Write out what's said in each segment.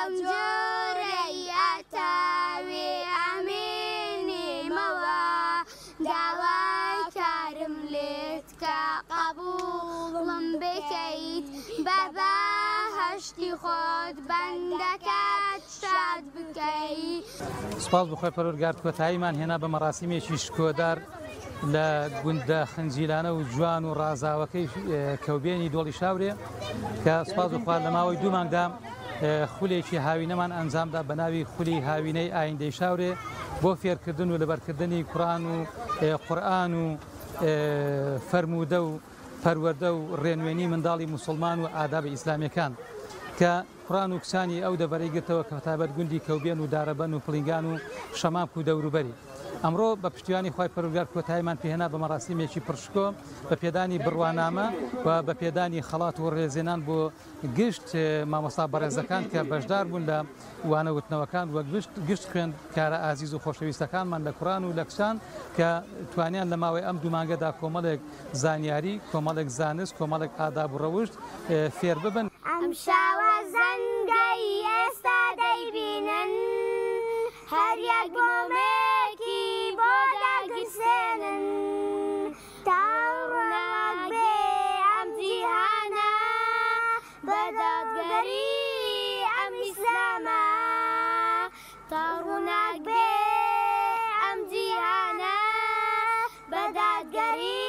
بوجوري أتاوي أميني موا دعوى كرم لتك قبول بكيت بابا هشتي خود بندكت شاد بكيت سپاس بخۆی پەروەردگار کۆتاییمان هێنا بە مەراسیمێکی شکۆدار لە گوندە خەنجیلانە و جوان و ڕازاوەکەی کەوبێنی دۆڵی شاورێ کە سپاس بخوات لە ماوەی دوو مانگدا خولێکی هاوینەمان ئەنجامدا بە ناوی خولی هاوینەی ئایندەی شاورێ بۆ فێرکردن و لەبەرکردنی کوڕان و قورئان و فەرموودە و پەروەردە و ڕێنوێنی منداڵی موسڵمان و ئادابی ئیسلامیەکان کە کوڕان و کچانی ئەو دەبەرەی گرتەوە کە تایبەت گوندی کەوبێن و دارەبەن و پڵنگان و شەماپ و دەوروبەری ئەمڕۆ بە پشتیوانی خوای پەروەردگار کۆتاییمان پێهێنا بە مەراسیمێکی پرشکۆ بە پێدانی بڕوانامە و بە پێدانی خەڵات و ڕێزێنان بۆ گشت مامۆستا بەڕێزەکان کە بەشدار بوون لە وانەوتنەوەکان وە گشت خوێن کارە ئازیز و خۆشەویستەکانمان لە کوڕان و لە کچان کە توانیان لە ماوەی ئەم دوو مانگەدا کۆمەڵێک زانیاری کۆمەڵێک زانست کۆمەڵێک ئاداب و ڕەوشت فێر ببن ئەم شاوە زەنگەی ئێستا دەیبینن هەر یەک مۆمێکی بۆ داگرسێنن تاڕناک بێ ئەم جیهانە بە دادگەری ئەم ئیسلامە تاڕناک بێ ئەم جیهانە بە دادگەری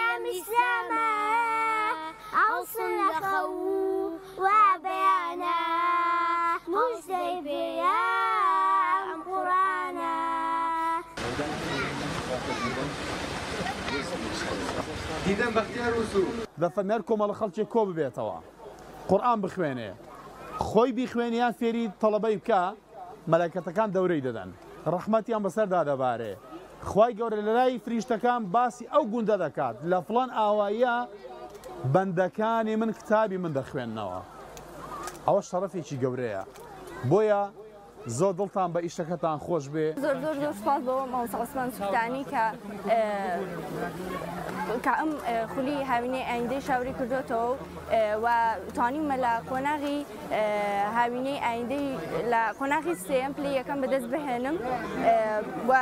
ئەم ئیسلامە ئەوسن لە خەو وا بەیانە موژدەی بێە ئەم قورئانە دیدەن بەختیار وسوو دەفەرمێ کۆمەڵە خەڵکی کۆ ببێتەوە قورئان بخوێنێ خۆی بیخوێنیان فێری تەڵەبەی بکە مەلایکەتەکان دەورەی دەدەن ڕەحمەتیان بەسەردا دەبارێ خوای گەورە لە لای فریشتەکان باسی ئەو گوندە دەکات لە فڵان ئاواییە بەندەکانی من کتابی من دەخوێننەوە ئەوە شەڕەفێکی گەورەیە بۆیە زۆر دڵتان بە ئیشەکەتان خۆش بێ زۆر زۆر زۆر سپاس بۆ مامۆستا عوسمان سوختانی کە ئەم خولی هاوینەی ئایندەی شاوری کردوێتەوە و توانیمە لە قۆناغی هاوینەی ئایندەی لە قۆناغی سێم پلەی یەکەم بەدەست بهێنم و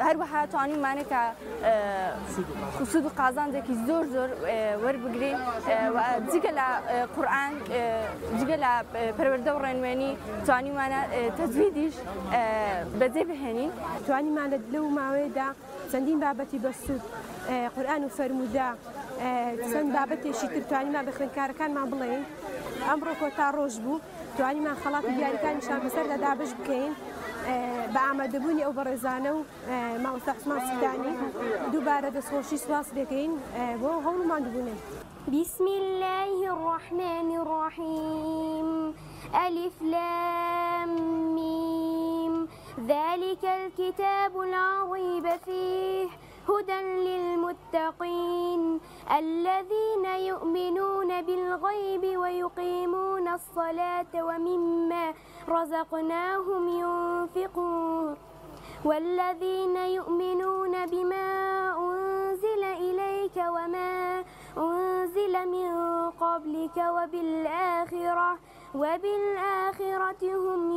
هەروەها توانیمانە کە سوود و قازانجێکی زۆر زۆر وەربگرین و جگە لە قورئان جگە لە پەروەردە و ڕێنوێنی توانیمانە تەجویدیش بەجێ بهێنین توانیمان لەو ماوەیەدا چەندین بابەتی بەسوود قورئان و فەرموودە چەند بابەتێکی تر توانیمان بە خوێندکارەکانمان بڵێین ئەمڕۆ کۆتا ڕۆژ بوو توانیمان خەڵاتی دیاریەکانیشان بەسەردا دابش بکەین بە ئامادەبوونی ئەو بەڕێزانە و مامۆستا عوسمان سوختانی دووبارە دەستخۆشی سواس دەکەین بۆ هەوڵمان دوبوونێ بسم الله الرحمن الرحيم ألف لام ميم ذلك الكتاب لا ريب فيه هدى للمتقين الذين يؤمنون بالغيب ويقيمون الصلاة ومما رزقناهم ينفقون والذين يؤمنون بما أنزل إليك وما أنزل من قبلك وبالآخرة هم